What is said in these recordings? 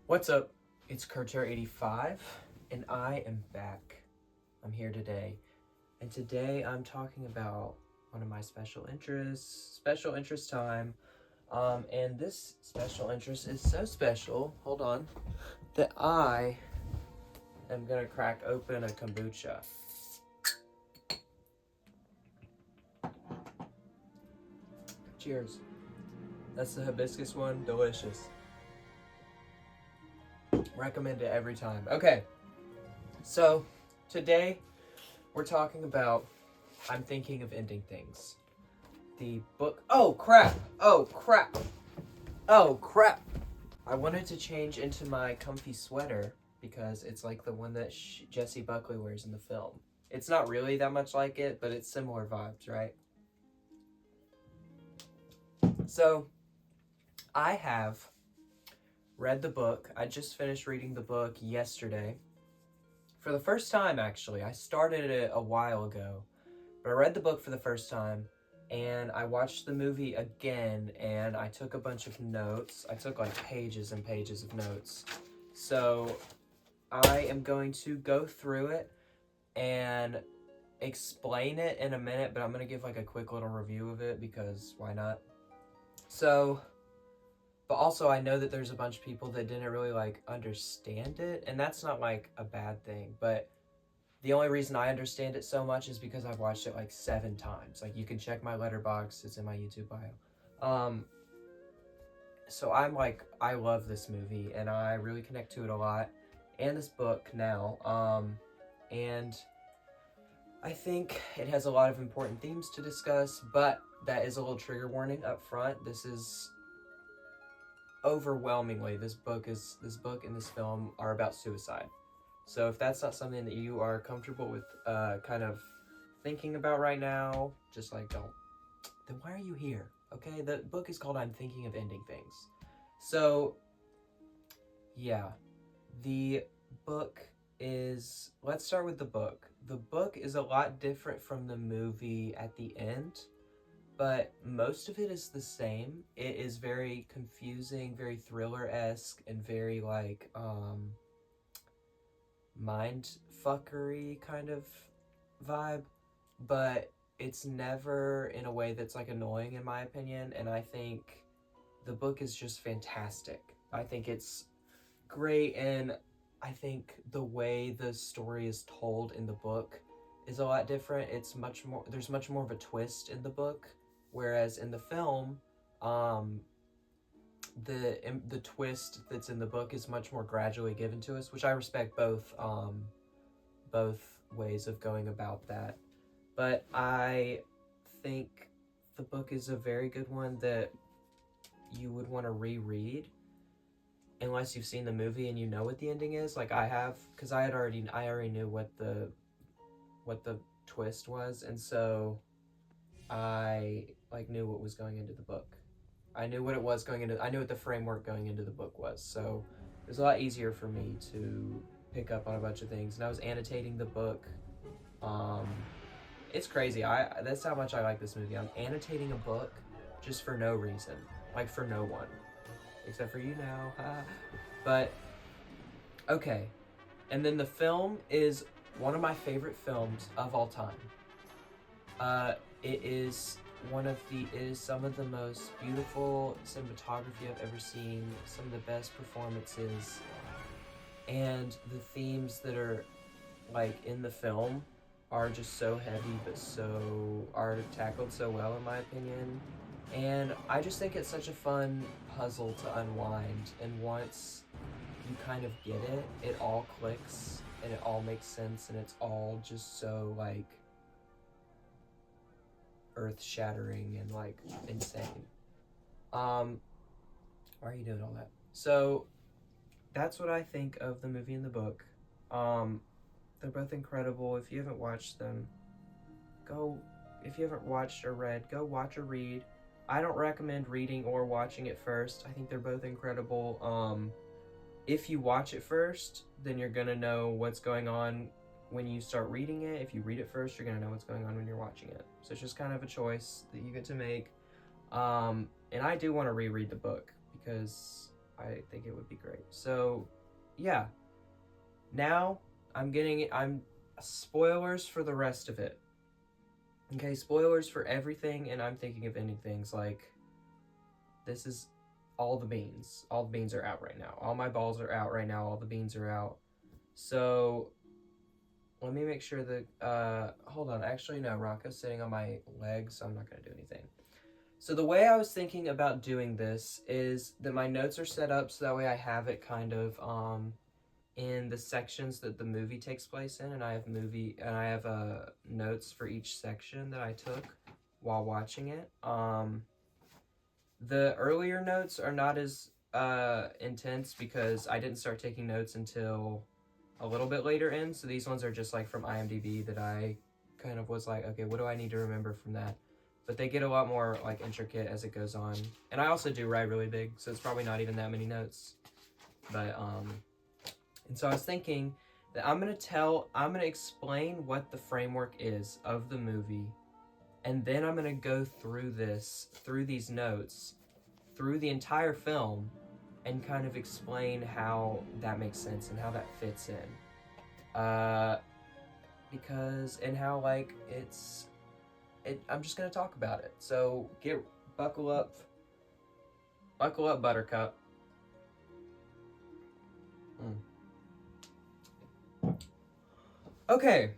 What's up? It's Kurter85, and I am back. I'm here today, and today I'm talking about one of my special interest time. And this special interest is so special, hold on, that I am gonna crack open a kombucha. Cheers. That's the hibiscus one, delicious. Recommend it every time. Okay, so today we're talking about I'm Thinking of Ending Things. The book. Oh crap! Oh crap! Oh crap! I wanted to change into my comfy sweater because it's like the one that Jessie Buckley wears in the film. It's not really that much like it, but it's similar vibes, right? So, I have read the book. I just finished reading the book yesterday. For the first time, actually. I started it a while ago, but I read the book for the first time, and I watched the movie again, and I took a bunch of notes. I took like pages and pages of notes. So I am going to go through it and explain it in a minute, but I'm going to give like a quick little review of it because why not? So, but also I know that there's a bunch of people that didn't really like understand it, and that's not like a bad thing, but the only reason I understand it so much is because I've watched it like 7 times. Like, you can check my letterbox, it's in my YouTube bio. So I love this movie, and I really connect to it a lot, and this book now. And I think it has a lot of important themes to discuss, but that is a little trigger warning up front. This is overwhelmingly, this book and this film are about suicide. So if that's not something that you are comfortable with kind of thinking about right now, just like don't. Then why are you here? Okay, the book is called I'm Thinking of Ending Things. So, yeah, the book is, let's start with the book. The book is a lot different from the movie at the end, but most of it is the same. It is very confusing, very thriller-esque, and very like, mind fuckery kind of vibe, but it's never in a way that's like annoying in my opinion, and I think the book is just fantastic. I think it's great, and I think the way the story is told in the book is a lot different. There's much more of a twist in the book, whereas in the film, the twist that's in the book is much more gradually given to us, which I respect both ways of going about that. But I think the book is a very good one that you would want to reread unless you've seen the movie and you know what the ending is, like I have, because I already knew what the twist was, and so I like knew what was going into the book. I knew what it was going into. I knew what the framework going into the book was, so it was a lot easier for me to pick up on a bunch of things. And I was annotating the book. Um, it's crazy. That's how much I like this movie. I'm annotating a book just for no reason, like for no one, except for you now. But okay, and then the film is one of my favorite films of all time. It is some of the most beautiful cinematography I've ever seen, some of the best performances, and the themes that are like in the film are just so heavy but are tackled so well in my opinion. And I just think it's such a fun puzzle to unwind, and once you kind of get it, it all clicks and it all makes sense, and it's all just so like earth-shattering and like insane. Why are you doing all that? So that's what I think of the movie and the book. They're both incredible. If you haven't watched them, if you haven't watched or read, go watch or read. I don't recommend reading or watching it first. I think they're both incredible. If you watch it first, then you're gonna know what's going on when you start reading it. If you read it first, you're gonna know what's going on when you're watching it. So it's just kind of a choice that you get to make. And I do want to reread the book because I think it would be great. So, yeah. Now I'm spoilers for the rest of it. Okay, spoilers for everything, and I'm thinking of ending things like this is all the beans. All the beans are out right now. All my balls are out right now. All the beans are out. So let me make sure that hold on. Actually no, Rocco's sitting on my legs, so I'm not gonna do anything. So the way I was thinking about doing this is that my notes are set up so that way I have it kind of in the sections that the movie takes place in, and I have notes for each section that I took while watching it. The earlier notes are not as intense because I didn't start taking notes until a little bit later in. So these ones are just like from IMDb that I kind of was like, okay, what do I need to remember from that? But they get a lot more like intricate as it goes on. And I also do write really big, so it's probably not even that many notes. But and so I was thinking that I'm gonna explain what the framework is of the movie, and then I'm gonna go through these notes, through the entire film, and kind of explain how that makes sense and how that fits in. Because and how like I'm just gonna talk about it. So buckle up, Buttercup. Okay,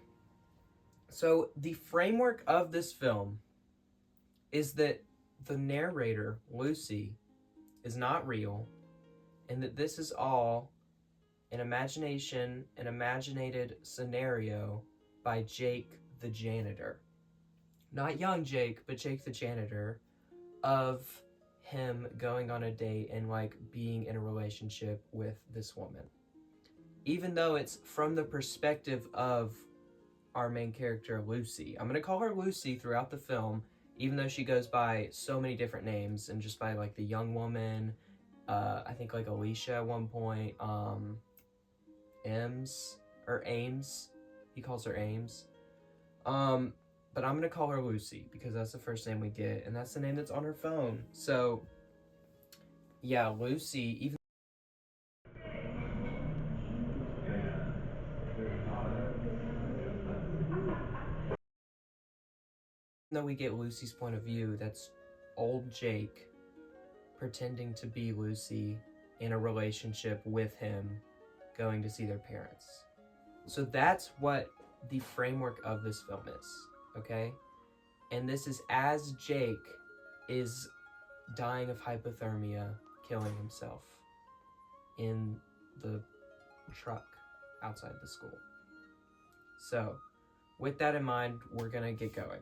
so the framework of this film is that the narrator, Lucy, is not real, and that this is all an imaginated scenario by Jake the janitor. Not young Jake, but Jake the janitor, of him going on a date and like being in a relationship with this woman. Even though it's from the perspective of our main character, Lucy. I'm gonna call her Lucy throughout the film, even though she goes by so many different names and just by like the young woman, I think like Alicia at one point, Ames. He calls her Ames. But I'm gonna call her Lucy because that's the first name we get, and that's the name that's on her phone. So, yeah, Lucy. Even though we get Lucy's point of view, that's old Jake pretending to be Lucy in a relationship with him, going to see their parents. So that's what the framework of this film is, okay? And this is as Jake is dying of hypothermia, killing himself in the truck outside the school. So, with that in mind, we're gonna get going.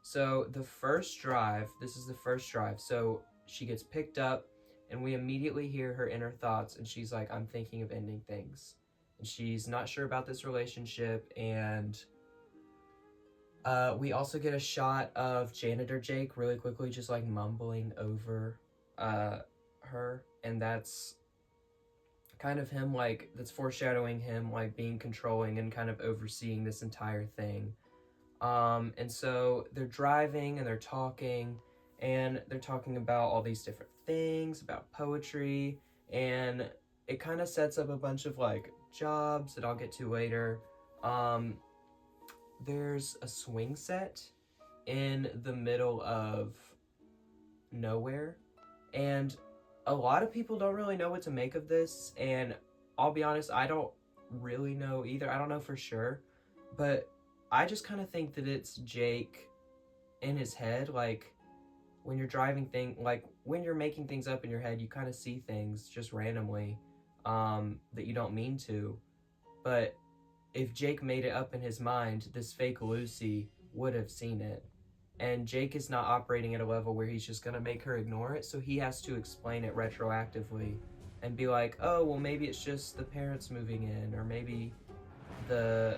So, this is the first drive. So, she gets picked up, and we immediately hear her inner thoughts, and she's like, I'm thinking of ending things. And she's not sure about this relationship, and we also get a shot of Janitor Jake really quickly just like mumbling over her, and that's kind of him like that's foreshadowing him like being controlling and kind of overseeing this entire thing. And so they're driving and they're talking about all these different things about poetry, and it kind of sets up a bunch of like jobs that I'll get to later. There's a swing set in the middle of nowhere, and a lot of people don't really know what to make of this, and I'll be honest, I don't really know either. I don't know for sure, but I just kind of think that it's Jake in his head. Like when you're when you're making things up in your head, you kind of see things just randomly that you don't mean to. But if Jake made it up in his mind, this fake Lucy would have seen it. And Jake is not operating at a level where he's just gonna make her ignore it, so he has to explain it retroactively and be like, oh, well, maybe it's just the parents moving in, or maybe the,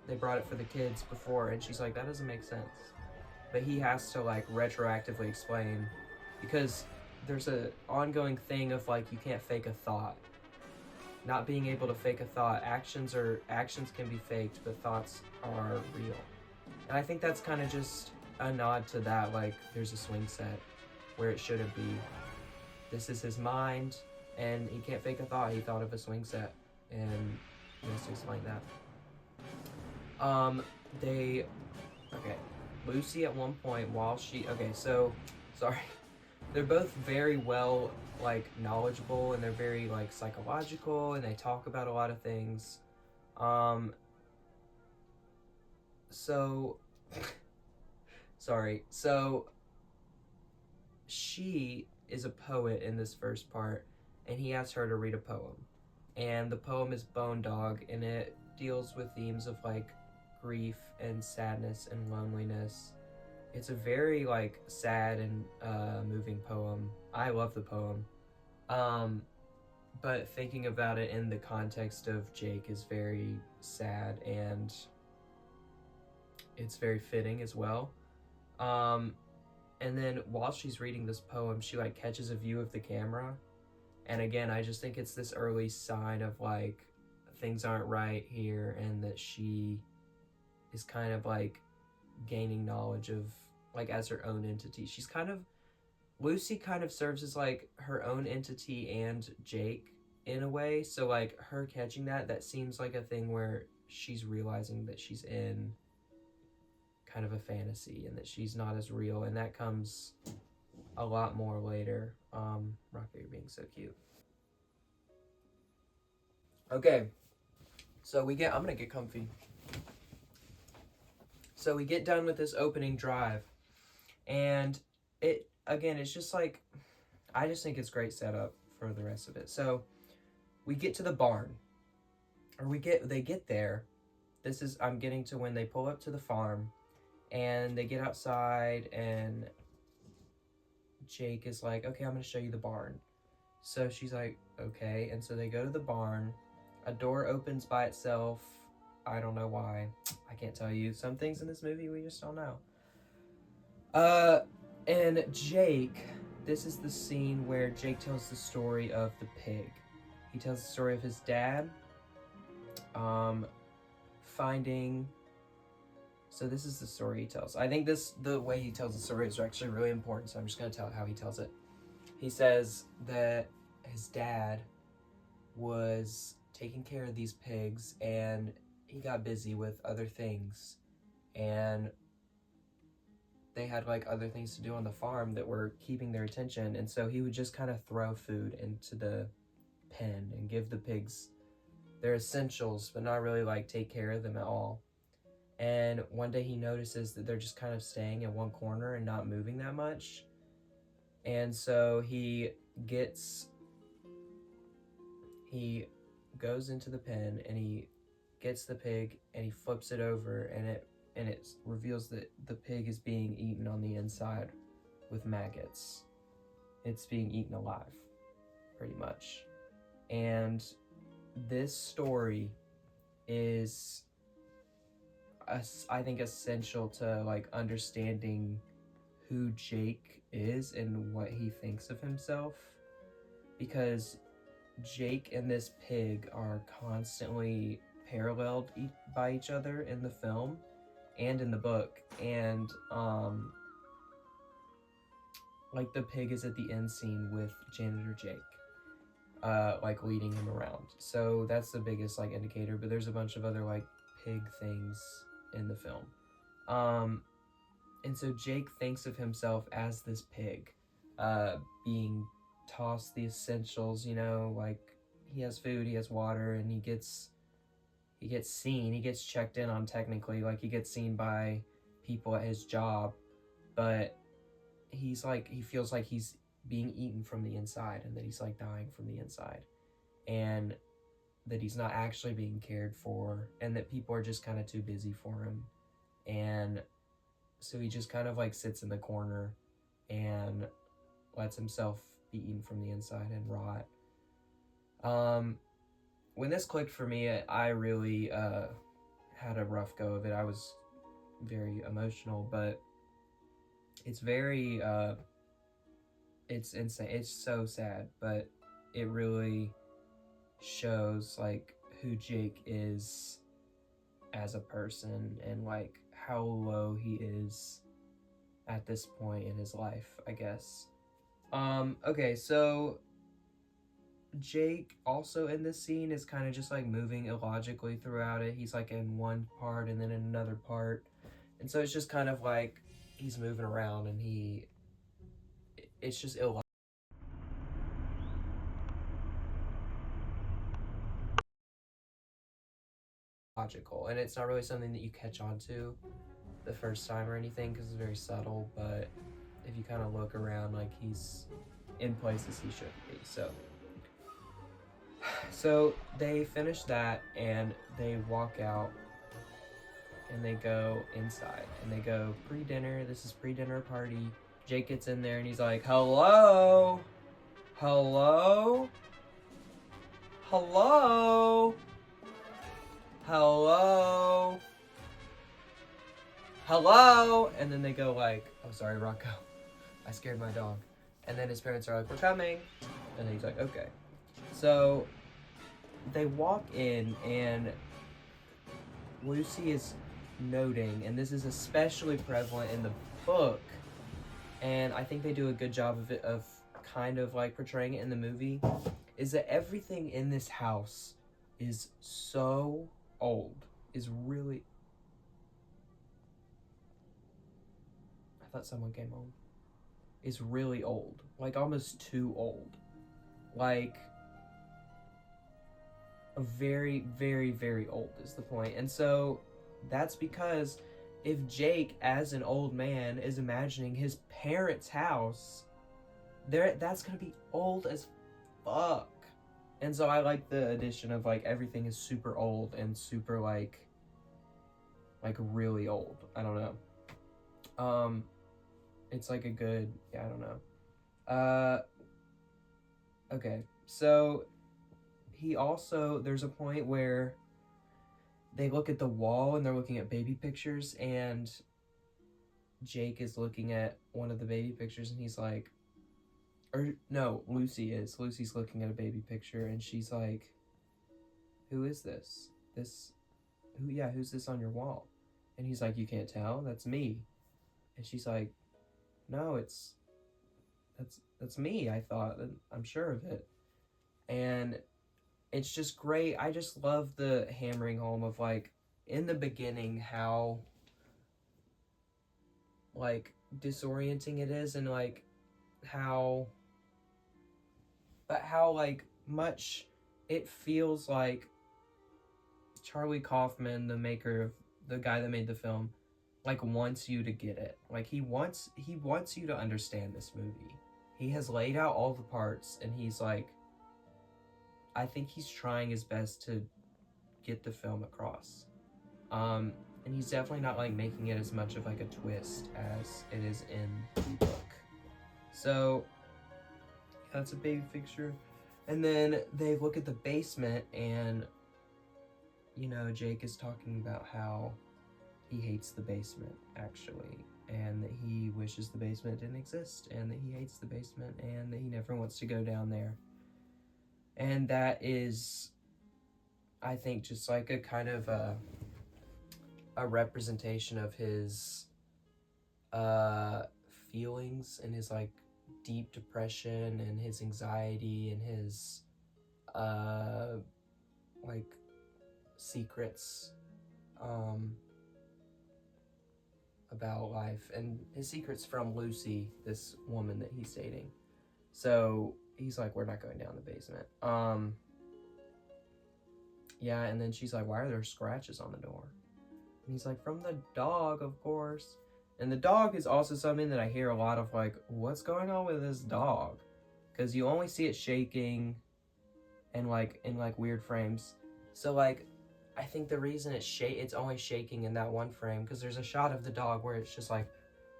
they brought it for the kids before, and she's like, that doesn't make sense. But he has to, like, retroactively explain, because there's a ongoing thing of, like, you can't fake a thought. Not being able to fake a thought. Actions can be faked, but thoughts are real. And I think that's kind of just a nod to that, like, there's a swing set where it shouldn't be. this is his mind, and he can't fake a thought. He thought of a swing set, and he has to explain that. They, okay, Lucy at one point while she, okay, so, sorry, they're both very well, like, knowledgeable, and they're very, like, psychological, and they talk about a lot of things. So, sorry, so, she is a poet in this first part, and he asks her to read a poem. And the poem is Bone Dog, and it deals with themes of, like, grief and sadness and loneliness. It's a very, like, sad and moving poem. I love the poem. But thinking about it in the context of Jake is very sad, and it's very fitting as well. And then while she's reading this poem, she, like, catches a view of the camera. And again, I just think it's this early sign of, like, things aren't right here, and that she is kind of, like, gaining knowledge of, like, as her own entity. She's kind of, Lucy kind of serves as, like, her own entity and Jake in a way. So, like, her catching that seems like a thing where she's realizing that she's in kind of a fantasy and that she's not as real, and that comes a lot more later. Rocket, you're being so cute. Okay, so I'm gonna get comfy. So we get done with this opening drive, and it's just like, I just think it's great setup for the rest of it. So we get to the barn, or they get there. I'm getting to when they pull up to the farm, and they get outside, and Jake is like, okay, I'm gonna show you the barn. So she's like, okay, and so they go to the barn. A door opens by itself. I don't know why. I can't tell you. Some things in this movie we just don't know. And Jake, this is the scene where Jake tells the story of the pig. He tells the story of his dad, finding. So this is the story he tells. I think the way he tells the story is actually really important, so I'm just going to tell how he tells it. He says that his dad was taking care of these pigs, and he got busy with other things, and they had, like, other things to do on the farm that were keeping their attention, and so he would just kind of throw food into the pen and give the pigs their essentials, but not really, like, take care of them at all. And one day he notices that they're just kind of staying in one corner and not moving that much. And so he goes into the pen, and he gets the pig, and he flips it over, and it reveals that the pig is being eaten on the inside with maggots. It's being eaten alive, pretty much. And this story is, I think, essential to, like, understanding who Jake is and what he thinks of himself, because Jake and this pig are constantly paralleled by each other in the film and in the book. And like, the pig is at the end scene with janitor Jake, like, leading him around. So that's the biggest, like, indicator, but there's a bunch of other, like, pig things in the film. And so Jake thinks of himself as this pig, being tossed the essentials, you know, like, he has food, he has water, and he gets seen, he gets checked in on, technically, like, he gets seen by people at his job, but he feels like he's being eaten from the inside, and that he's, like, dying from the inside, and that he's not actually being cared for, and that people are just kind of too busy for him. And so he just kind of, like, sits in the corner and lets himself be eaten from the inside and rot. When this clicked for me, I really had a rough go of it. I was very emotional, but it's very it's insane. It's so sad, but it really shows, like, who Jake is as a person, and, like, how low he is at this point in his life, I guess. Okay, so Jake also in this scene is kind of just like moving illogically throughout it. He's like in one part and then in another part. And so it's just kind of like he's moving around and it's just illogical. And it's not really something that you catch on to the first time or anything because it's very subtle. But if you kind of look around, like he's in places he shouldn't be. So they finish that and they walk out and they go inside and they go pre-dinner. This is pre-dinner party. Jake gets in there and he's like, hello, hello, hello, hello, hello. And then they go like, oh, sorry, Rocco, I scared my dog. And then his parents are like, we're coming. And he's like, okay. So they walk in and Lucy is noting, and this is especially prevalent in the book, and I think they do a good job of it, of kind of like portraying it in the movie, is that everything in this house is so old. Is really... I thought someone came home. Is really old. Like almost too old. Like a very, very, very old is the point. And so that's because if Jake, as an old man, is imagining his parents' house, that's gonna be old as fuck. And so I like the addition of like everything is super old and super like really old. I don't know. It's like a good, I don't know. Okay, so he also, there's a point where they look at the wall and they're looking at baby pictures, and Jake is looking at one of the baby pictures and he's like, or no, Lucy's looking at a baby picture and she's like, who is this? Who's this on your wall? And he's like, you can't tell? That's me. And she's like, no, that's me, I thought. I'm sure of it. And it's just great. I just love the hammering home of like in the beginning how like disorienting it is, and like how like much it feels like Charlie Kaufman, the guy that made the film, like wants you to get it. Like he wants you to understand this movie. He has laid out all the parts and he's like, I think he's trying his best to get the film across. And he's definitely not like making it as much of like a twist as it is in the book. So that's a big fixture. And then they look at the basement and, you know, Jake is talking about how he hates the basement, actually, and that he wishes the basement didn't exist, and that he hates the basement, and that he never wants to go down there. And that is, I think, just like a kind of a representation of his feelings and his like deep depression and his anxiety and his like secrets about life, and his secrets from Lucy, this woman that he's dating. So he's like, we're not going down the basement. Yeah, and then she's like, why are there scratches on the door? And he's like, from the dog, of course. And the dog is also something that I hear a lot of, like, what's going on with this dog? Because you only see it shaking and like in like weird frames. So like, I think the reason it's only shaking in that one frame, because there's a shot of the dog where it's just like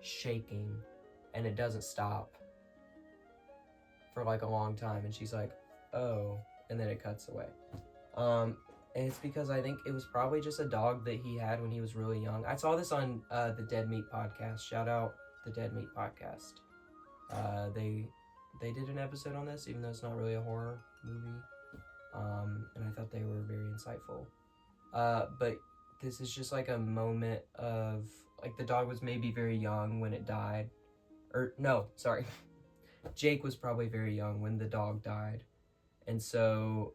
shaking and it doesn't stop for like a long time, and she's like, oh, and then it cuts away. And it's because I think it was probably just a dog that he had when he was really young. I saw this on the Dead Meat podcast. Shout out the Dead Meat podcast. They did an episode on this, even though it's not really a horror movie. And I thought they were very insightful. But this is just like a moment of, like, the dog was maybe very young when it died. Or, no, sorry. Jake was probably very young when the dog died, and so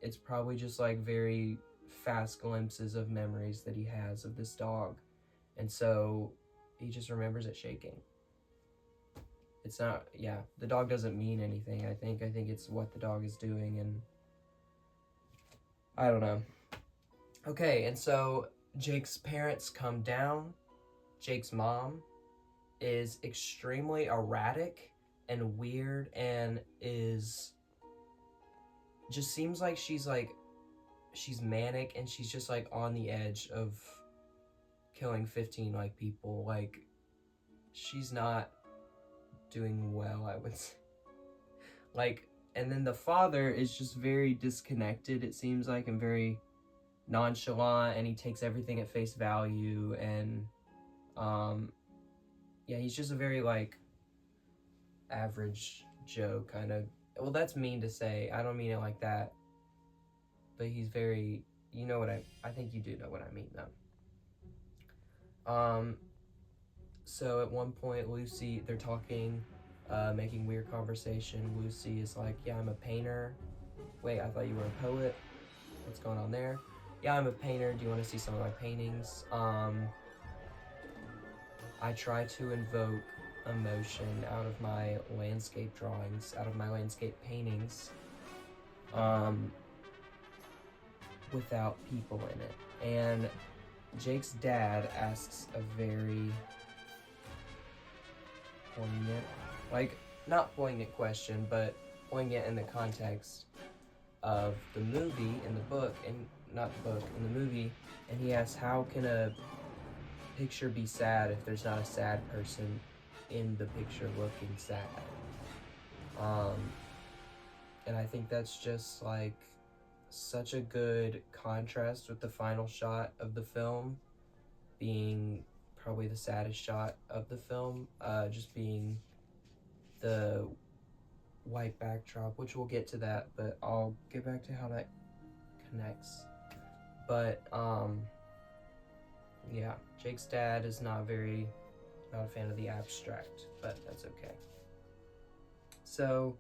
it's probably just like very fast glimpses of memories that he has of this dog, and so he just remembers it shaking. It's not, yeah, the dog doesn't mean anything. I think it's what the dog is doing, and I don't know. Okay, and so Jake's parents come down. Jake's mom is extremely erratic and weird, and is just seems like she's manic, and she's just like on the edge of killing 15 like people. Like, she's not doing well, I would say. Like, and then the father is just very disconnected, it seems like, and very nonchalant, and he takes everything at face value, and yeah, he's just a very like average Joe kind of. Well, that's mean to say, I don't mean it like that, but he's very, you know what I think you do know what I mean though. So at one point, Lucy, they're talking, making weird conversation. Lucy is like, yeah, I'm a painter. Wait, I thought you were a poet. What's going on there? Yeah, I'm a painter. Do you want to see some of my paintings? I try to invoke emotion out of my landscape drawings, out of my landscape paintings, without people in it. And Jake's dad asks a very poignant, like, not poignant question, but poignant in the context of the movie in the book, and not the book, in the movie, and he asks, how can a picture be sad if there's not a sad person in the picture looking sad? And I think that's just like such a good contrast with the final shot of the film being probably the saddest shot of the film, just being the white backdrop, which we'll get to that, but I'll get back to how that connects. But yeah, Jake's dad is not a fan of the abstract, but that's okay. So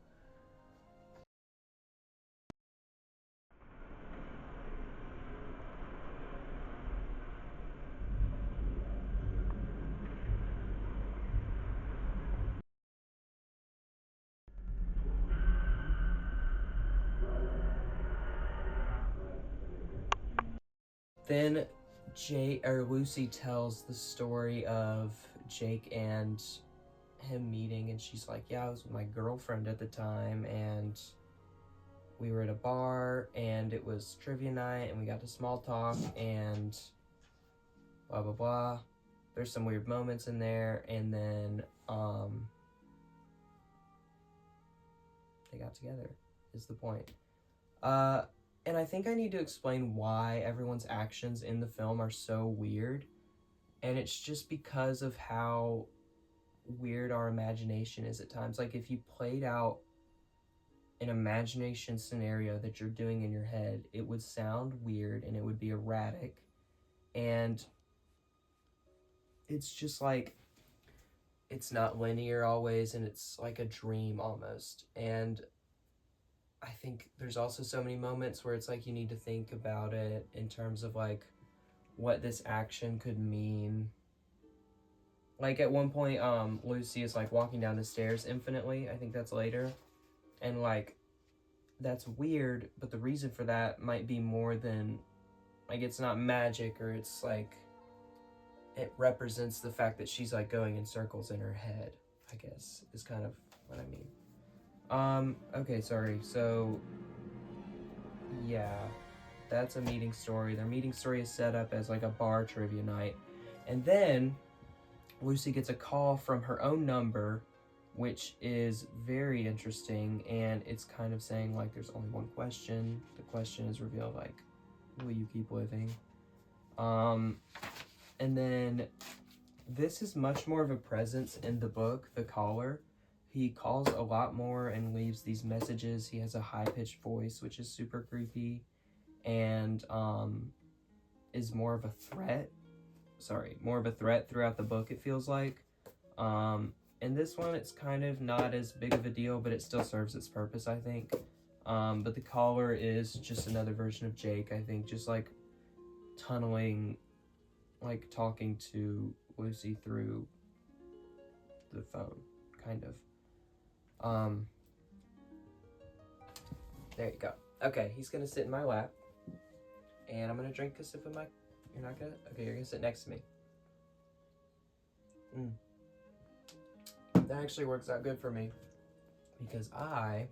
then Lucy tells the story of Jake and him meeting, and she's like, yeah, I was with my girlfriend at the time, and we were at a bar, and it was trivia night, and we got to small talk, and blah blah blah. There's some weird moments in there, and then they got together, is the point. And I think I need to explain why everyone's actions in the film are so weird, and it's just because of how weird our imagination is at times. Like, if you played out an imagination scenario that you're doing in your head, it would sound weird and it would be erratic, and it's just like, it's not linear always, and it's like a dream almost. And I think there's also so many moments where it's like you need to think about it in terms of like what this action could mean. Like, at one point, Lucy is like walking down the stairs infinitely. I think that's later. And like, that's weird, but the reason for that might be more than, like, it's not magic, or it's like, it represents the fact that she's like going in circles in her head, I guess, is kind of what I mean. Okay, sorry. So, yeah, that's a meeting story. Their meeting story is set up as like a bar trivia night. And then Lucy gets a call from her own number, which is very interesting, and it's kind of saying like there's only one question. The question is revealed like, will you keep living? And then this is much more of a presence in the book, The Caller. He calls a lot more and leaves these messages. He has a high-pitched voice, which is super creepy, and is more of a threat. More of a threat throughout the book, it feels like. in this one, it's kind of not as big of a deal, but it still serves its purpose, I think. But the caller is just another version of Jake, I think, just like tunneling, like talking to Lucy through the phone, kind of. There you go. Okay, he's gonna sit in my lap, and I'm gonna drink a sip of my. You're not gonna. Okay, you're gonna sit next to me. That actually works out good for me because I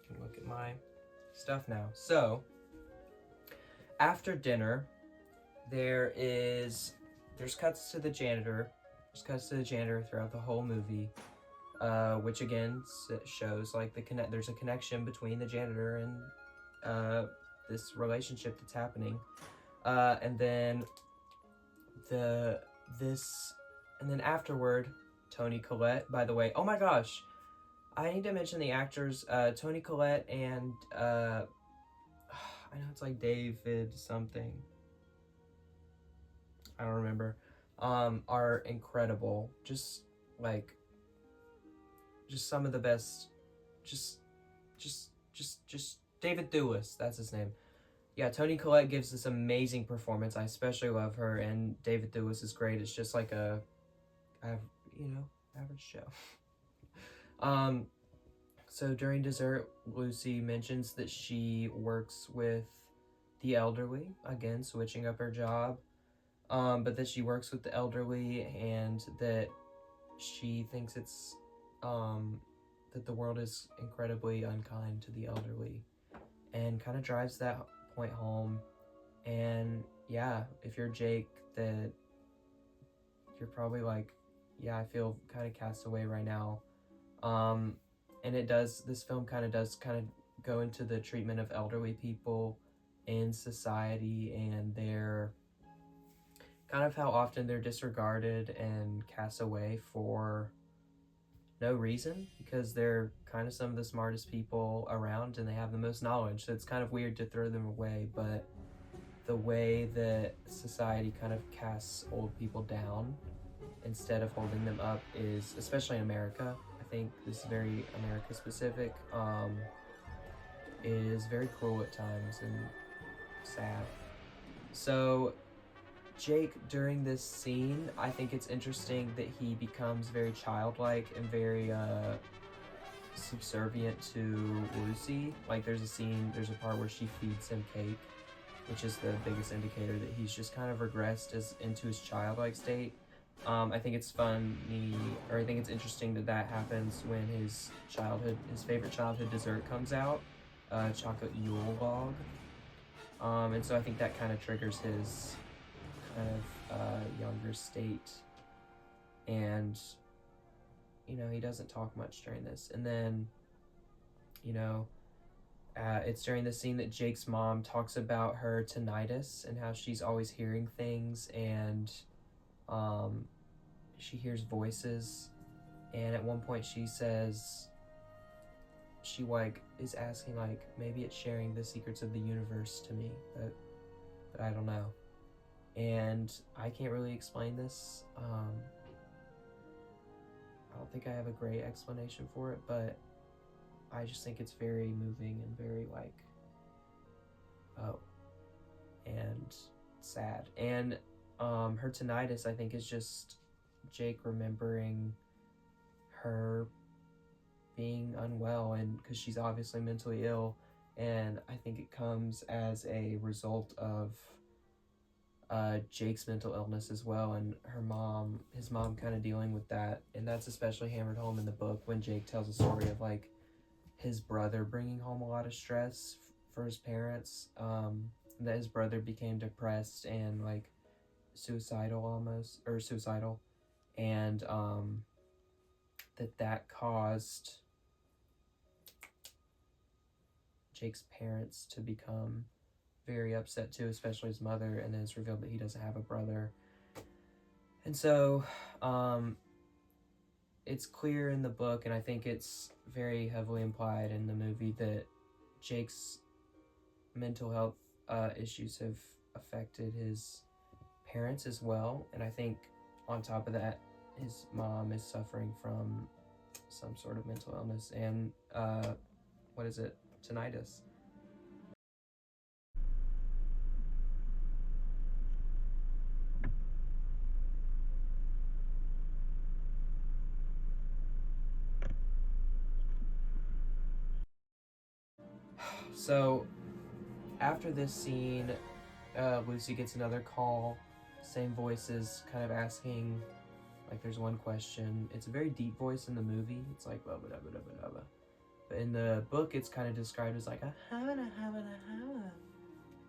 can look at my stuff now. So after dinner, there's cuts to the janitor. There's cuts to the janitor throughout the whole movie, which again shows like there's a connection between the janitor and this relationship that's happening, and then afterward, Toni Collette. By the way, oh my gosh, I need to mention the actors. Toni Collette and I know it's like David something. I don't remember. Are incredible. Just some of the best. Just David Thewlis. That's his name. Yeah, Toni Collette gives this amazing performance. I especially love her, and David Thewlis is great. It's just like average show. So during dessert, Lucy mentions that she works with the elderly, again, switching up her job, but that she works with the elderly and that she thinks it's, that the world is incredibly unkind to the elderly, and kind of drives that point home. And yeah, if you're Jake, that you're probably like, yeah, I feel kind of cast away right now. And this film kind of go into the treatment of elderly people in society and their kind of how often they're disregarded and cast away for no reason, because they're kind of some of the smartest people around and they have the most knowledge. So it's kind of weird to throw them away, but the way that society kind of casts old people down instead of holding them up is, especially in America, I think this is very America specific, is very cruel at times and sad. So Jake, during this scene, I think it's interesting that he becomes very childlike and very subservient to Lucy. Like there's a part where she feeds him cake, which is the biggest indicator that he's just kind of regressed into his childlike state. I think it's I think it's interesting that happens when his favorite childhood dessert comes out, chocolate Yule log. And so I think that kind of triggers his kind of younger state, and he doesn't talk much during this. And then it's during the scene that Jake's mom talks about her tinnitus and how she's always hearing things, and she hears voices, and at one point she says she is asking maybe it's sharing the secrets of the universe to me, but I don't know. And I can't really explain this. I don't think I have a great explanation for it, but I just think it's very moving and very and sad. And her tinnitus, I think, is just Jake remembering her being unwell, and because she's obviously mentally ill, and I think it comes as a result of Jake's mental illness as well, and his mom kind of dealing with that. And that's especially hammered home in the book when Jake tells a story of his brother bringing home a lot of stress for his parents, that his brother became depressed and suicidal, and that caused Jake's parents to become very upset too, especially his mother, and then it's revealed that he doesn't have a brother. And so it's clear in the book, and I think it's very heavily implied in the movie, that Jake's mental health issues have affected his parents as well. And I think on top of that, his mom is suffering from some sort of mental illness and what is it? Tinnitus. So after this scene, Lucy gets another call, same voices, kind of asking, like, there's one question. It's a very deep voice in the movie. It's like blah blah blah blah blah blah. But in the book, it's kind of described as like a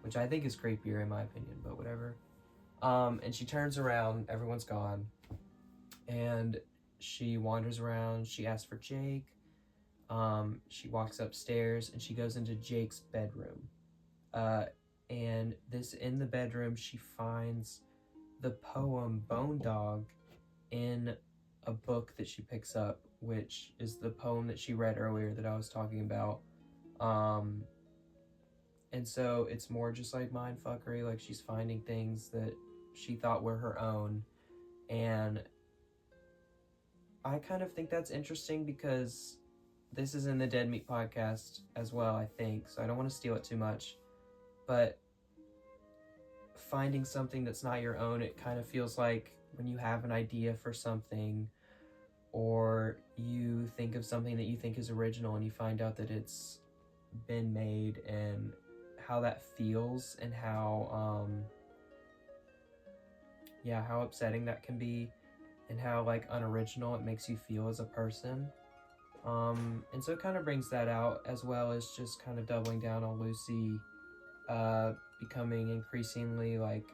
which I think is creepier in my opinion, but whatever. And she turns around, everyone's gone, and she wanders around. She asks for Jake. She walks upstairs and she goes into Jake's bedroom. And this in the bedroom, she finds the poem Bone Dog in a book that she picks up, which is the poem that she read earlier that I was talking about. And so it's more just like mind fuckery, like she's finding things that she thought were her own. And I kind of think that's interesting because this is in the Dead Meat podcast as well, I think, so I don't want to steal it too much. But finding something that's not your own, it kind of feels like when you have an idea for something or you think of something that you think is original and you find out that it's been made, and how that feels and how how upsetting that can be, and how like unoriginal it makes you feel as a person. And so it kind of brings that out, as well as just kind of doubling down on Lucy becoming increasingly like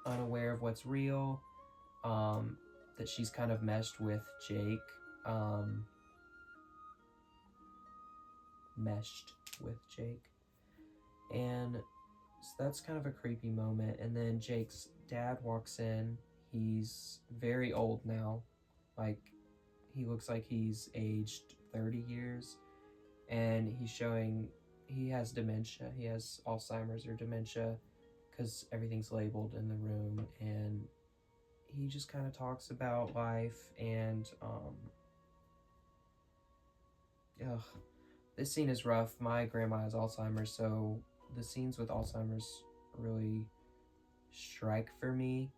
unaware of what's real, that she's kind of meshed with Jake, and so that's kind of a creepy moment. And then Jake's dad walks in. He's very old now, like he looks like he's aged 30 years, and he has dementia. He has Alzheimer's or dementia because everything's labeled in the room, and he just kind of talks about life. And this scene is rough. My grandma has Alzheimer's, so the scenes with Alzheimer's really strike for me,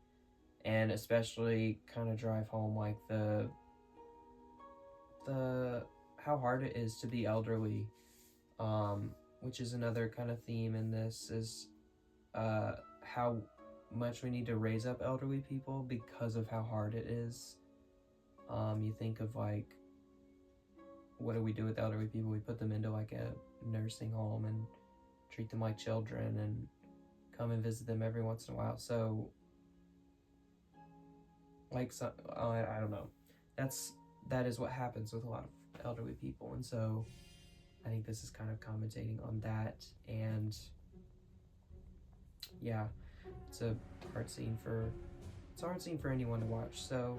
and especially kind of drive home like the how hard it is to be elderly, which is another kind of theme in this, is how much we need to raise up elderly people because of how hard it is. You think of like, what do we do with elderly people? We put them into like a nursing home and treat them like children and come and visit them every once in a while. So like, so, I don't know, that is what happens with a lot of elderly people. And so I think this is kind of commentating on that. And yeah, it's a hard scene for anyone to watch. So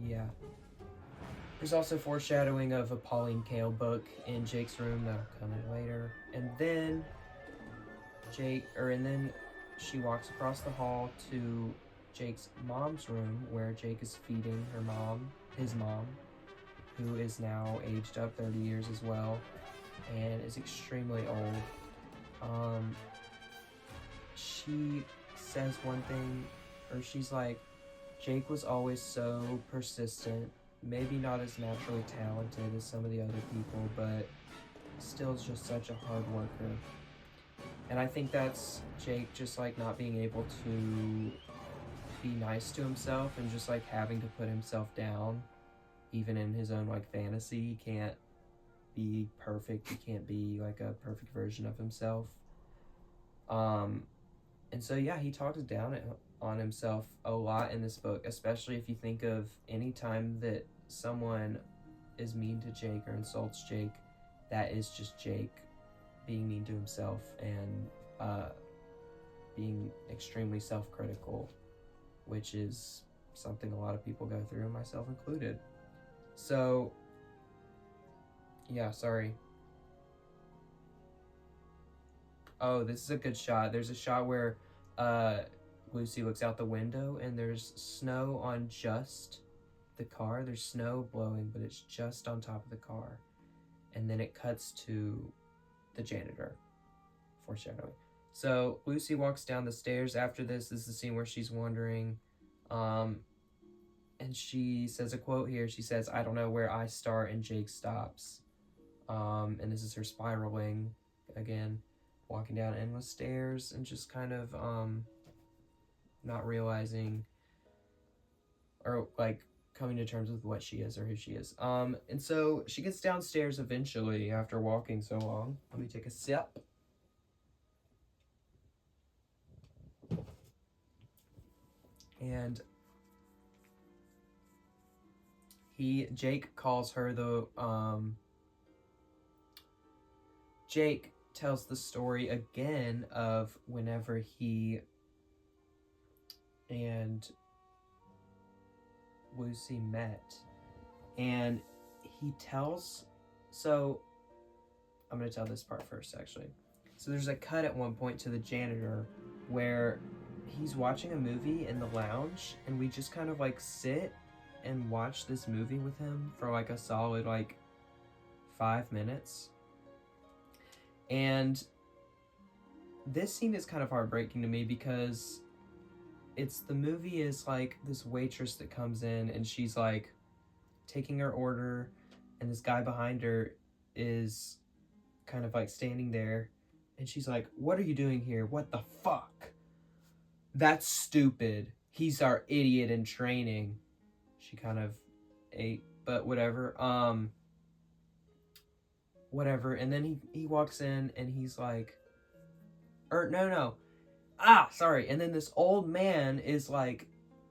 yeah, there's also foreshadowing of a Pauline Kael book in Jake's room that'll come in later. And then she walks across the hall to Jake's mom's room, where Jake is feeding his mom, who is now aged up 30 years as well, and is extremely old. She says one thing, or she's like, Jake was always so persistent, maybe not as naturally talented as some of the other people, but still just such a hard worker. And I think that's Jake just like not being able to be nice to himself, and just like having to put himself down even in his own like fantasy. He can't be perfect. He can't be like a perfect version of himself. And so yeah, he talks down on himself a lot in this book, especially if you think of any time that someone is mean to Jake or insults Jake, that is just Jake being mean to himself and being extremely self-critical, which is something a lot of people go through, myself included. So yeah, sorry. Oh, this is a good shot. There's a shot where Lucy looks out the window and there's snow on just the car. There's snow blowing, but it's just on top of the car. And then it cuts to the janitor. Foreshadowing. So Lucy walks down the stairs after this. This is the scene where she's wondering. And she says a quote here. She says, "I don't know where I start and Jake stops." And this is her spiraling again, walking down endless stairs and just kind of not realizing or like coming to terms with what she is or who she is. And so she gets downstairs eventually after walking so long. Let me take a sip. And Jake calls her Jake tells the story again of whenever he and Lucy met. And he tells, so I'm going to tell this part first actually. So there's a cut at one point to the janitor where he's watching a movie in the lounge, and we just kind of like sit and watch this movie with him for like a solid like 5 minutes. And this scene is kind of heartbreaking to me because the movie is like this waitress that comes in and she's like taking her order, and this guy behind her is kind of like standing there, and she's like, "What are you doing here? What the fuck? That's stupid. He's our idiot in training." She kind of ate, but whatever. Whatever. And then he walks in and he's like, no. Sorry. And then this old man is like,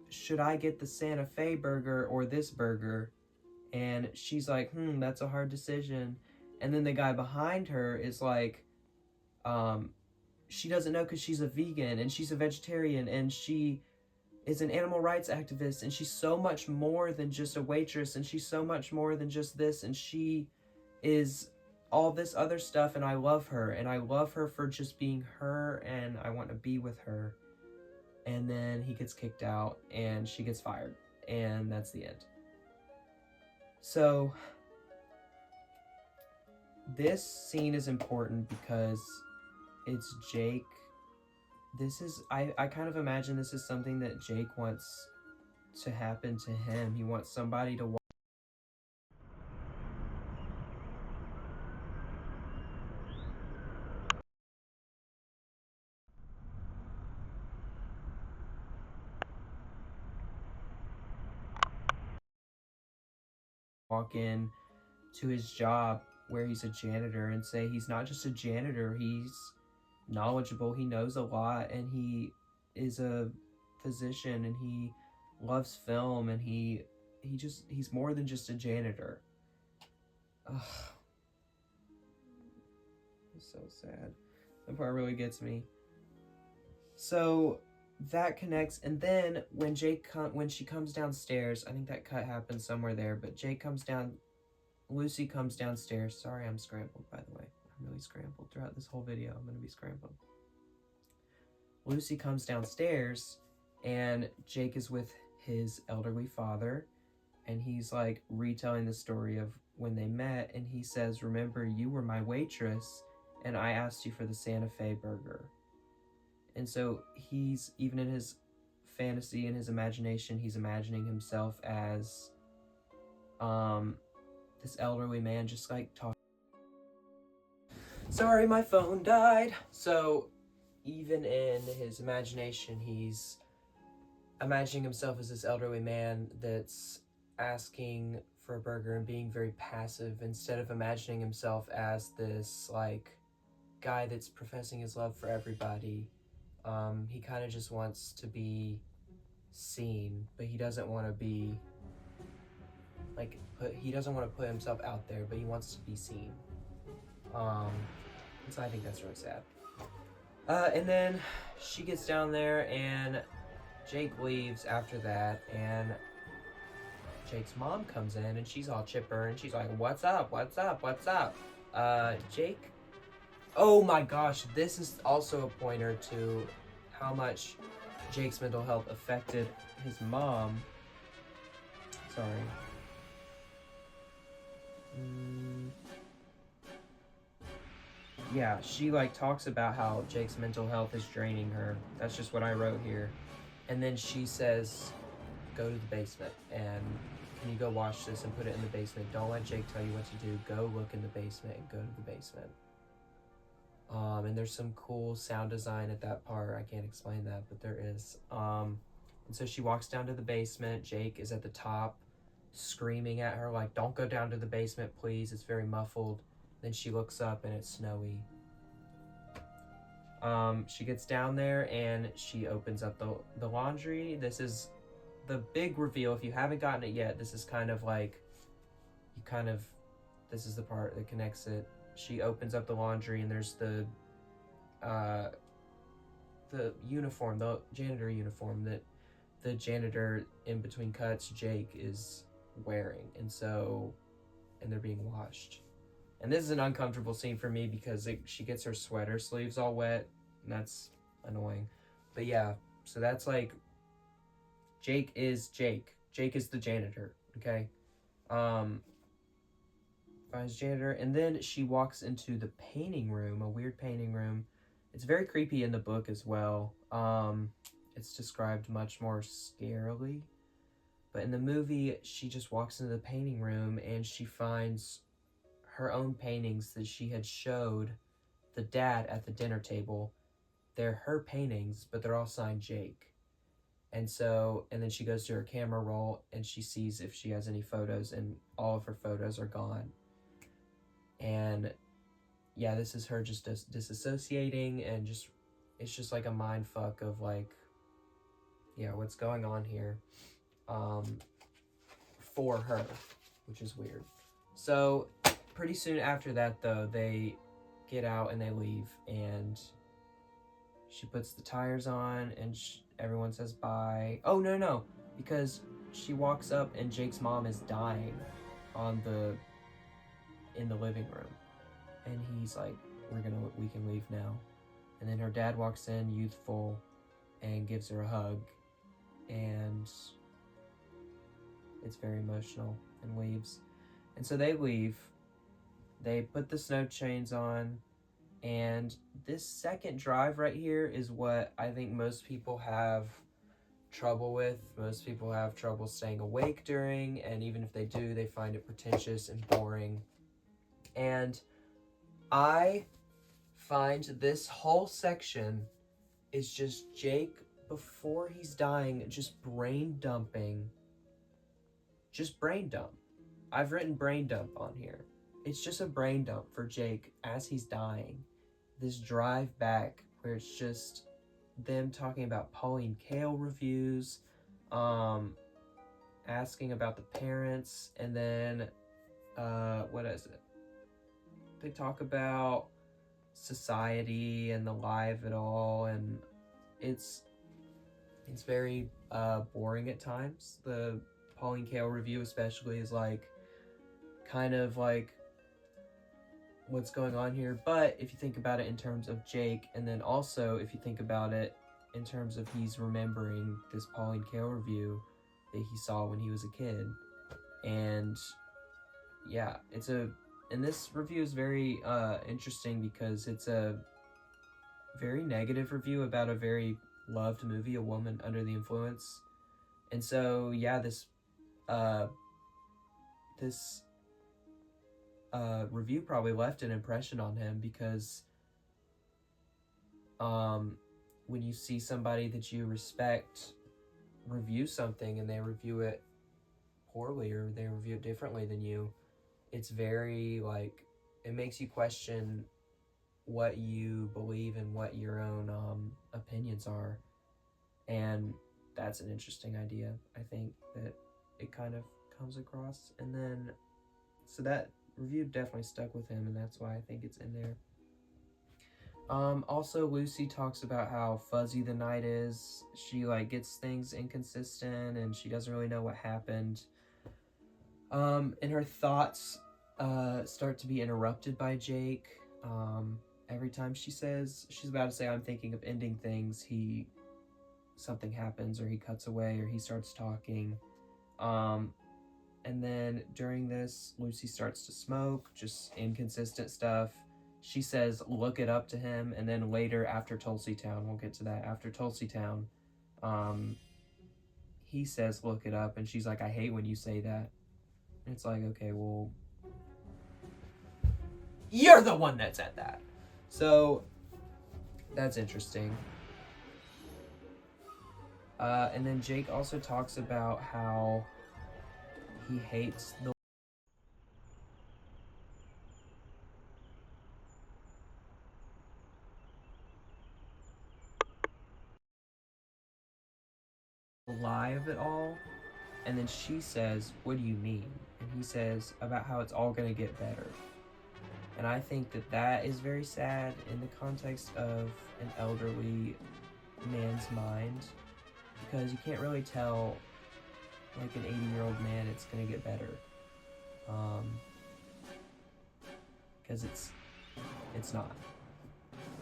"Should I get the Santa Fe burger or this burger?" And she's like, "That's a hard decision." And then the guy behind her is like, she doesn't know because she's a vegan and she's a vegetarian and she is an animal rights activist, and she's so much more than just a waitress, and she's so much more than just this, and she is all this other stuff, and I love her, and I love her for just being her, and I want to be with her. And then he gets kicked out and she gets fired, and that's the end. So this scene is important because it's Jake. This is, I kind of imagine this is something that Jake wants to happen to him. He wants somebody to walk in to his job where he's a janitor and say he's not just a janitor, he's knowledgeable, he knows a lot, and he is a physician, and he loves film, and he's more than just a janitor. Ugh. It's so sad. That part really gets me. So that connects, and then when she comes downstairs, I think that cut happens somewhere there, but Lucy comes downstairs. Sorry, I'm scrambled, by the way. I'm really scrambled throughout this whole video. I'm gonna be scrambled. Lucy comes downstairs, and Jake is with his elderly father, and he's like retelling the story of when they met, and he says, "Remember, you were my waitress, and I asked you for the Santa Fe burger." And so he's, even in his fantasy, in his imagination, he's imagining himself as this elderly man just like talking. Sorry, my phone died. So even in his imagination, he's imagining himself as this elderly man that's asking for a burger and being very passive, instead of imagining himself as this like guy that's professing his love for everybody. He kind of just wants to be seen, but he doesn't want to be like he doesn't want to put himself out there, but he wants to be seen. And so I think that's really sad. And then she gets down there, and Jake leaves after that, and Jake's mom comes in, and she's all chipper, and she's like, "What's up? What's up? What's up?" Jake. Oh my gosh, this is also a pointer to how much Jake's mental health affected his mom. Sorry. Mm, yeah, she like talks about how Jake's mental health is draining her. That's just what I wrote here. And then she says, go to the basement and can you go wash this and put it in the basement? Don't let Jake tell you what to do. Go look in the basement and go to the basement. And there's some cool sound design at that part. I can't explain that, but there is. And so she walks down to the basement. Jake is at the top, screaming at her like, "Don't go down to the basement, please." It's very muffled. Then she looks up and it's snowy. She gets down there and she opens up the laundry. This is the big reveal. If you haven't gotten it yet, this is kind of like, this is the part that connects it. She opens up the laundry and there's the uniform, the janitor uniform that the janitor in between cuts, Jake, is wearing. And they're being washed. And this is an uncomfortable scene for me because she gets her sweater sleeves all wet, and that's annoying. But yeah, so that's like, Jake is Jake. Jake is the janitor, okay? Finds janitor, and then she walks into the painting room, a weird painting room. It's very creepy in the book as well. It's described much more scarily. But in the movie, she just walks into the painting room and she finds her own paintings that she had showed the dad at the dinner table. They're her paintings, but they're all signed Jake. And then she goes to her camera roll and she sees if she has any photos, and all of her photos are gone. And yeah, this is her just disassociating, and it's just like a mind fuck of like, yeah, what's going on here for her, which is weird. So pretty soon after that, though, they get out and they leave, and she puts the tires on and everyone says bye. Oh, no, because she walks up and Jake's mom is dying in the living room, and he's like, we can leave now. And then her dad walks in, youthful, and gives her a hug, and it's very emotional, and leaves. And so they leave. They put the snow chains on, and this second drive right here is what I think most people have trouble with. Most people have trouble staying awake during, and even if they do, they find it pretentious and boring. And I find this whole section is just Jake before he's dying, just brain dumping. Just brain dump. I've written brain dump on here. It's just a brain dump for Jake as he's dying. This drive back where it's just them talking about Pauline Kael reviews, asking about the parents, and then what is it? They talk about society and the lie of it all, and it's very boring at times. The Pauline Kael review especially is like kind of like, what's going on here? But if you think about it in terms of Jake, and then also if you think about it in terms of he's remembering this Pauline Kael review that he saw when he was a kid, and yeah, and this review is very interesting because it's a very negative review about a very loved movie, A Woman Under the Influence. And so yeah, this review probably left an impression on him, because when you see somebody that you respect review something and they review it poorly or they review it differently than you, it's very like, it makes you question what you believe and what your own opinions are. And that's an interesting idea. I think that it kind of comes across. And then so that review definitely stuck with him, and that's why I think it's in there. Also, Lucy talks about how fuzzy the night is. She like gets things inconsistent and she doesn't really know what happened. And her thoughts start to be interrupted by Jake. Every time she says she's about to say, "I'm thinking of ending things," something happens, or he cuts away, or he starts talking. And then during this, Lucy starts to smoke, just inconsistent stuff. She says, look it up to him. And then later, after Tulsi Town, we'll get to that. After Tulsi Town, he says, look it up. And she's like, I hate when you say that. And it's like, okay, well, you're the one that said that. So that's interesting. And then Jake also talks about how he hates the lie of it all. And then she says, what do you mean? And he says, about how it's all going to get better. And I think that that is very sad in the context of an elderly man's mind, because you can't really tell, like, an 80-year-old man it's going to get better. Because it's not.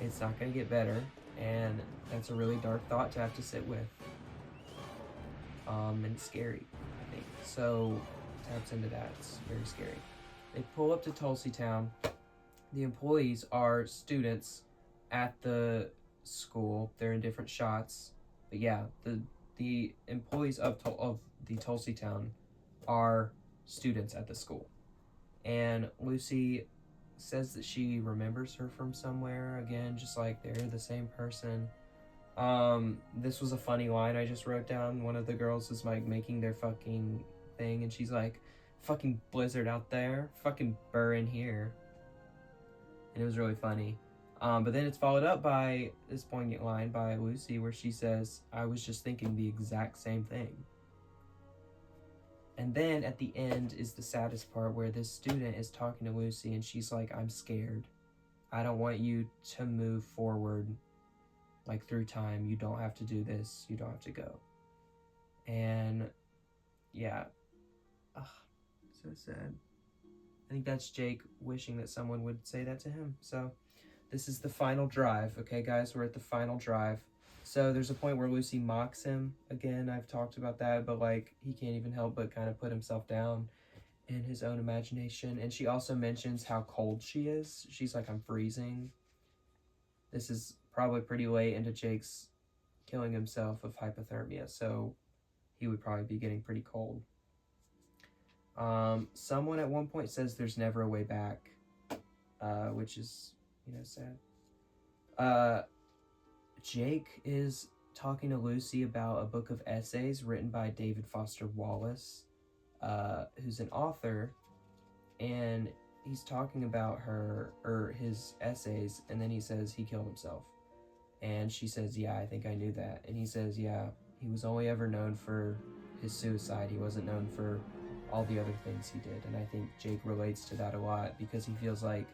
It's not going to get better, and that's a really dark thought to have to sit with. And it's scary, I think. So, taps into that. It's very scary. They pull up to Tulsi Town. The employees are students at the school. They're in different shots. But yeah, the employees of the Tulsi Town are students at the school. And Lucy says that she remembers her from somewhere. Again, just like they're the same person. This was a funny line I just wrote down. One of the girls is like making their fucking thing, and she's like, fucking blizzard out there, fucking burr in here. And it was really funny. But then it's followed up by this poignant line by Lucy where she says, I was just thinking the exact same thing. And then at the end is the saddest part, where this student is talking to Lucy and she's like, I'm scared. I don't want you to move forward, like, through time. You don't have to do this. You don't have to go. And yeah. Ugh, so sad. I think that's Jake wishing that someone would say that to him. So this is the final drive. Okay, guys, we're at the final drive. So there's a point where Lucy mocks him. Again, I've talked about that, but like, he can't even help but kind of put himself down in his own imagination. And she also mentions how cold she is. She's like, I'm freezing. This is probably pretty late into Jake's killing himself of hypothermia, so he would probably be getting pretty cold. Someone at one point says there's never a way back, which is, sad. Jake is talking to Lucy about a book of essays written by David Foster Wallace, who's an author, and he's talking about his essays, and then he says he killed himself. And she says, yeah, I think I knew that. And he says, yeah, he was only ever known for his suicide. He wasn't known for all the other things he did. And I think Jake relates to that a lot, because he feels like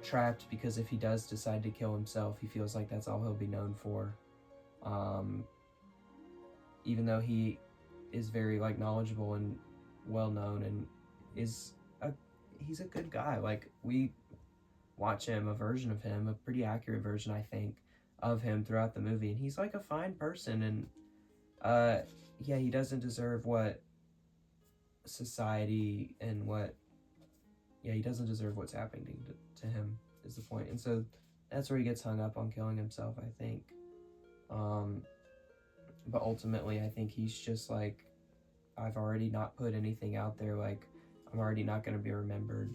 trapped, because if he does decide to kill himself, he feels like that's all he'll be known for. Even though he is very, like, knowledgeable and well known, and he's a good guy. Like, we watch him, a version of him, a pretty accurate version, I think, of him throughout the movie, and he's like a fine person, and yeah, he doesn't deserve what society and he doesn't deserve what's happening to him, is the point. And so that's where he gets hung up on killing himself, I think. But ultimately, I think he's just like, I've already not put anything out there, like, I'm already not going to be remembered.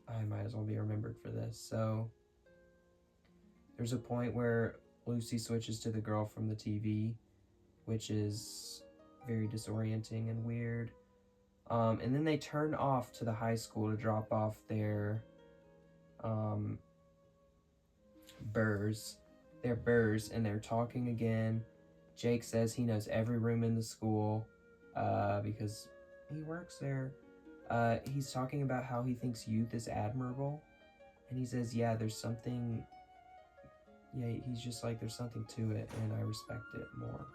I might as well be remembered for this. So there's a point where Lucy switches to the girl from the TV, which is very disorienting and weird. And then they turn off to the high school to drop off their burrs. Their burrs, and they're talking again. Jake says he knows every room in the school because he works there. He's talking about how he thinks youth is admirable. And he says, yeah, there's something... Yeah, he's just like, there's something to it, and I respect it more.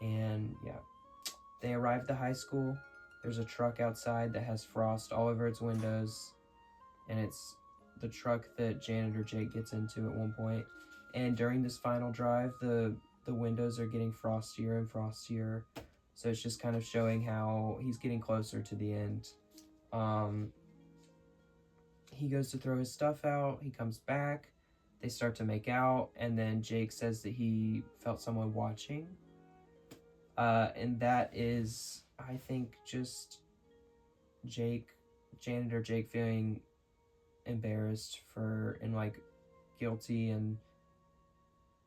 And, yeah. They arrive at the high school. There's a truck outside that has frost all over its windows. And it's the truck that janitor Jake gets into at one point. And during this final drive, the windows are getting frostier and frostier. So it's just kind of showing how he's getting closer to the end. Um, he goes to throw his stuff out. He comes back. They start to make out, and then Jake says that he felt someone watching. And that is, I think, just janitor Jake feeling embarrassed for and like guilty and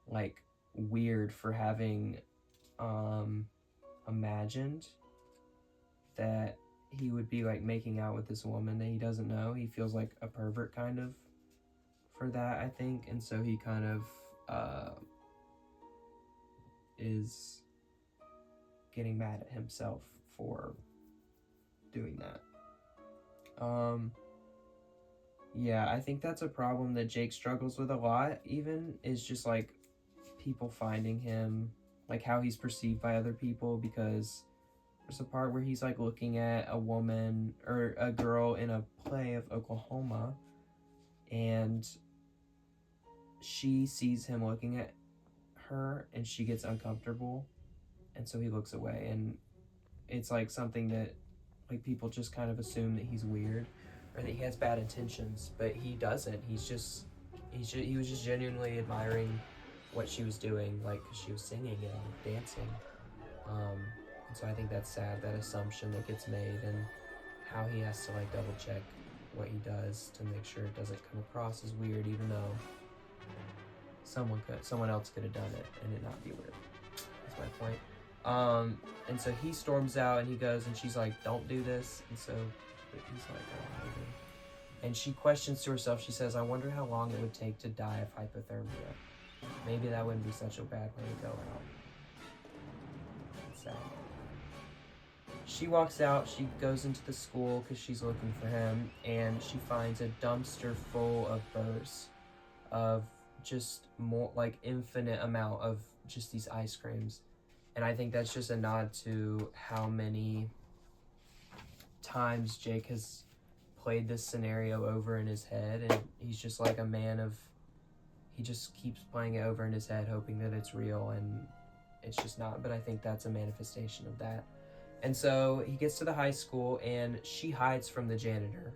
like weird for having imagined that he would be like making out with this woman that he doesn't know. He feels like a pervert kind of for that, I think, and so he kind of is getting mad at himself for doing that. Yeah, I think that's a problem that Jake struggles with a lot, even, is just like people finding him, like how he's perceived by other people, because there's a part where he's like looking at a woman or a girl in a play of Oklahoma, and she sees him looking at her and she gets uncomfortable, and so he looks away, and it's like something that like people just kind of assume that he's weird or that he has bad intentions, but he doesn't. He was just genuinely admiring what she was doing, like, cause she was singing and dancing. And so I think that's sad, that assumption that gets made, and how he has to like double check what he does to make sure it doesn't come across as weird, even though someone else could have done it and it not be weird. That's my point. And so he storms out and he goes, and she's like, "Don't do this." And so he's like, "Oh, maybe." And she questions to herself. She says, "I wonder how long it would take to die of hypothermia. Maybe that wouldn't be such a bad way to go out." It's sad. She walks out. She goes into the school because she's looking for him, and she finds a dumpster full of burrs, of just more like infinite amount of just these ice creams. And I think that's just a nod to how many times Jake has played this scenario over in his head, and he's just like a man of, he just keeps playing it over in his head hoping that it's real, and it's just not. But I think that's a manifestation of that. And so he gets to the high school, and she hides from the janitor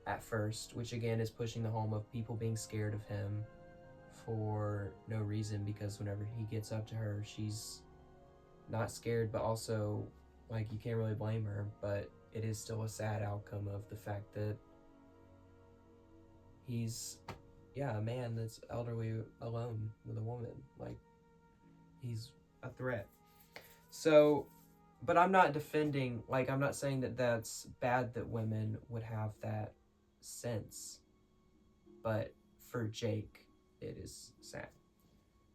at first, which again is pushing the home of people being scared of him for no reason, because whenever he gets up to her, she's not scared, but also like you can't really blame her. But it is still a sad outcome of the fact that he's a man that's elderly alone with a woman. Like, he's a threat. So, but I'm not defending, like, I'm not saying that that's bad that women would have that sense, but for Jake it is sad.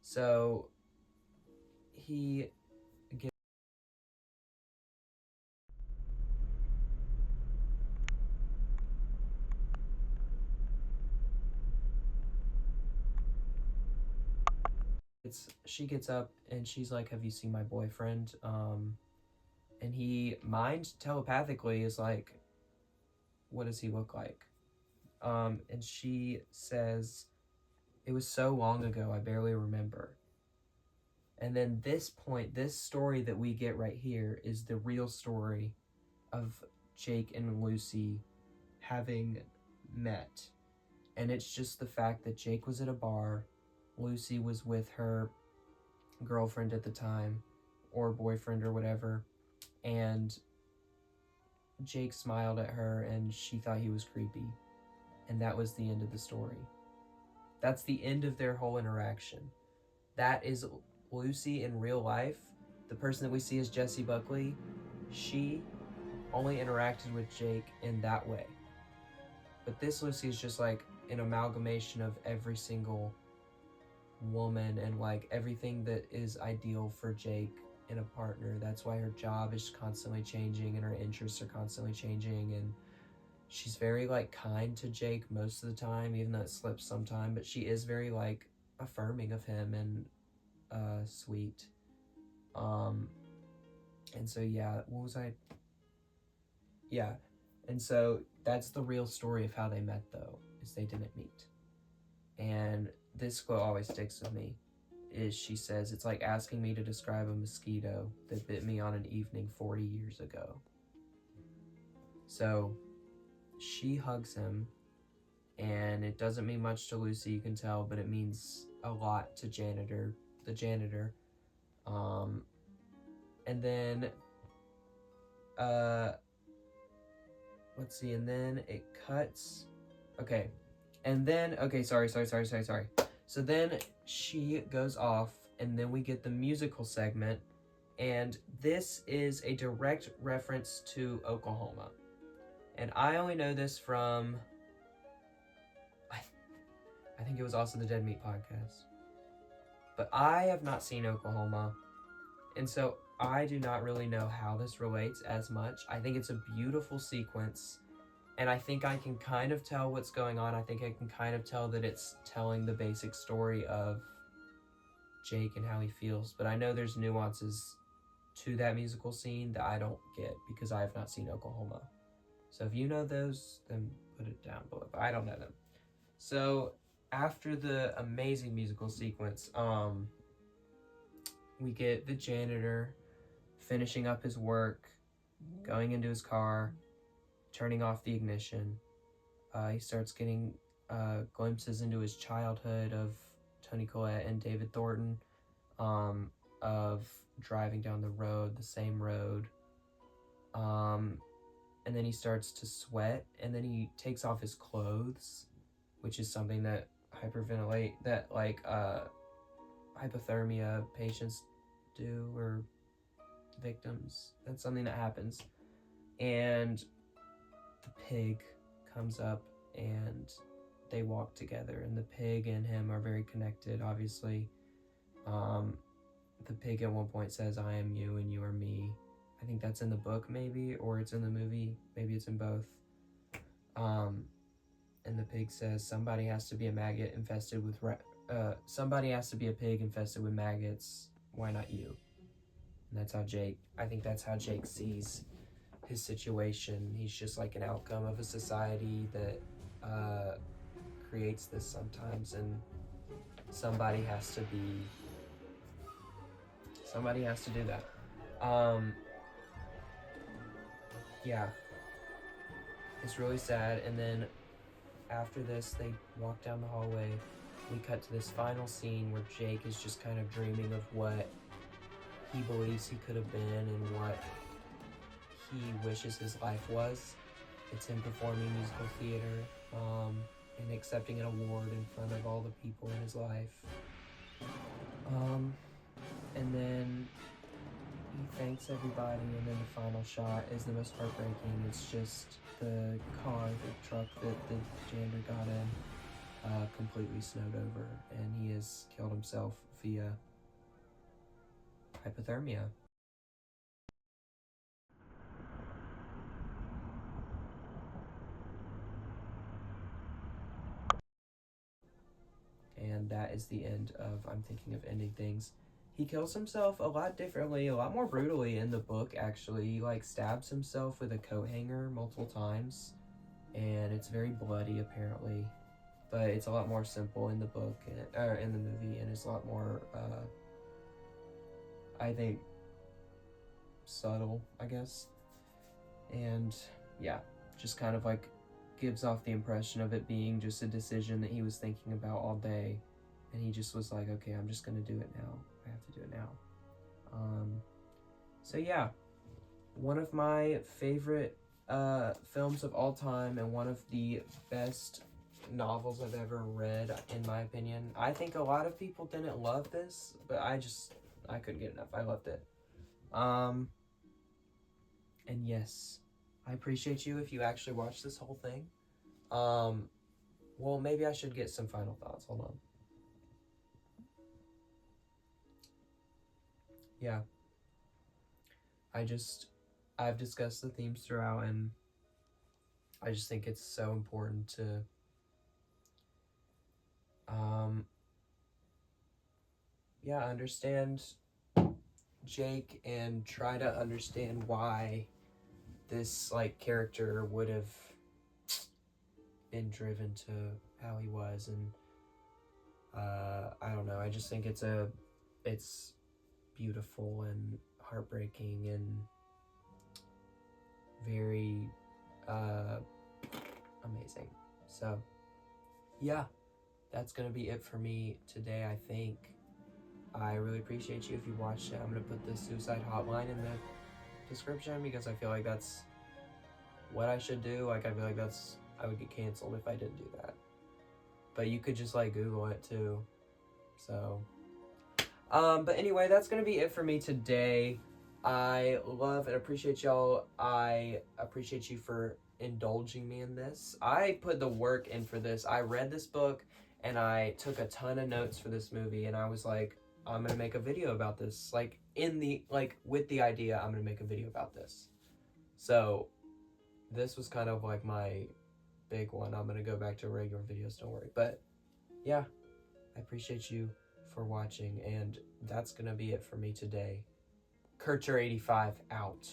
So he she gets up and she's like, "Have you seen my boyfriend?" And he mind telepathically is like, "What does he look like?" And she says, "It was so long ago, I barely remember." And then this story that we get right here is the real story of Jake and Lucy having met. And it's just the fact that Jake was at a bar, Lucy was with her girlfriend at the time, or boyfriend or whatever, and Jake smiled at her and she thought he was creepy. And that was the end of the story. That's the end of their whole interaction. That is Lucy in real life. The person that we see as Jessie Buckley, she only interacted with Jake in that way. But this Lucy is just like an amalgamation of every single woman and like everything that is ideal for Jake in a partner. That's why her job is constantly changing and her interests are constantly changing, and she's very like kind to Jake most of the time, even though it slips sometime, but she is very like affirming of him and sweet. And so yeah, what was I yeah and so that's the real story of how they met, though, is they didn't meet. And this quote always sticks with me. is she says, it's like asking me to describe a mosquito that bit me on an evening 40 years ago. So she hugs him, and it doesn't mean much to Lucy, you can tell, but it means a lot to the janitor. And then, let's see, and then it cuts. Okay. And then, okay, sorry. So then she goes off, and then we get the musical segment, and this is a direct reference to Oklahoma. And I only know this from, I think it was also the Dead Meat podcast. But I have not seen Oklahoma, and so I do not really know how this relates as much. I think it's a beautiful sequence, and I think I can kind of tell what's going on. I think I can kind of tell that it's telling the basic story of Jake and how he feels, but I know there's nuances to that musical scene that I don't get because I have not seen Oklahoma. So if you know those, then put it down below, but I don't know them. So after the amazing musical sequence, we get the janitor finishing up his work, going into his car, turning off the ignition. He starts getting glimpses into his childhood of Toni Collette and David Thornton, of driving down the road, the same road. And then he starts to sweat, and then he takes off his clothes, which is something that hypothermia patients do, or victims. That's something that happens. And the pig comes up, and they walk together, and the pig and him are very connected, obviously. The pig at one point says, "I am you and you are me." I think that's in the book, maybe, or it's in the movie. Maybe it's in both. And the pig says, somebody has to be a maggot infested with somebody has to be a pig infested with maggots. Why not you? And I think that's how Jake sees his situation. He's just like an outcome of a society that creates this sometimes, and somebody has to do that. Yeah, it's really sad. And then after this, they walk down the hallway. We cut to this final scene where Jake is just kind of dreaming of what he believes he could have been and what he wishes his life was. It's him performing musical theater, and accepting an award in front of all the people in his life. And then he thanks everybody, and then the final shot is the most heartbreaking. It's just the truck that the janitor got in, completely snowed over, and he has killed himself via hypothermia. And that is the end of I'm Thinking of Ending Things. He kills himself a lot differently, a lot more brutally in the book, actually. He, stabs himself with a coat hanger multiple times, and it's very bloody, apparently. But it's a lot more simple in the book, or in the movie, and it's a lot more, I think, subtle, I guess. And, yeah, just kind of, gives off the impression of it being just a decision that he was thinking about all day, and he just was like, okay, I'm just gonna do it now. I have to do it now. So yeah, one of my favorite films of all time, and one of the best novels I've ever read, in my opinion. I think a lot of people didn't love this, but I couldn't get enough. I loved it. And yes, I appreciate you if you actually watched this whole thing. Well, maybe I should get some final thoughts. Hold on. Yeah. I've discussed the themes throughout, and I just think it's so important to, understand Jake and try to understand why this, character would have been driven to how he was. And I don't know. I just think it's beautiful and heartbreaking and very amazing. So yeah, that's gonna be it for me today. I think I really appreciate you if you watched it. I'm gonna put the suicide hotline in the description because I feel like that's what I should do. Like I feel like I would get canceled if I didn't do that. But you could just like Google it too. So but anyway, that's gonna be it for me today. I love and appreciate y'all. I appreciate you for indulging me in this. I put the work in for this. I read this book and I took a ton of notes for this movie, and I was like, I'm gonna make a video about this. Like with the idea I'm gonna make a video about this. So this was kind of like my big one. I'm gonna go back to regular videos, don't worry. But yeah, I appreciate you for watching, and that's gonna be it for me today. Kurcher85 out.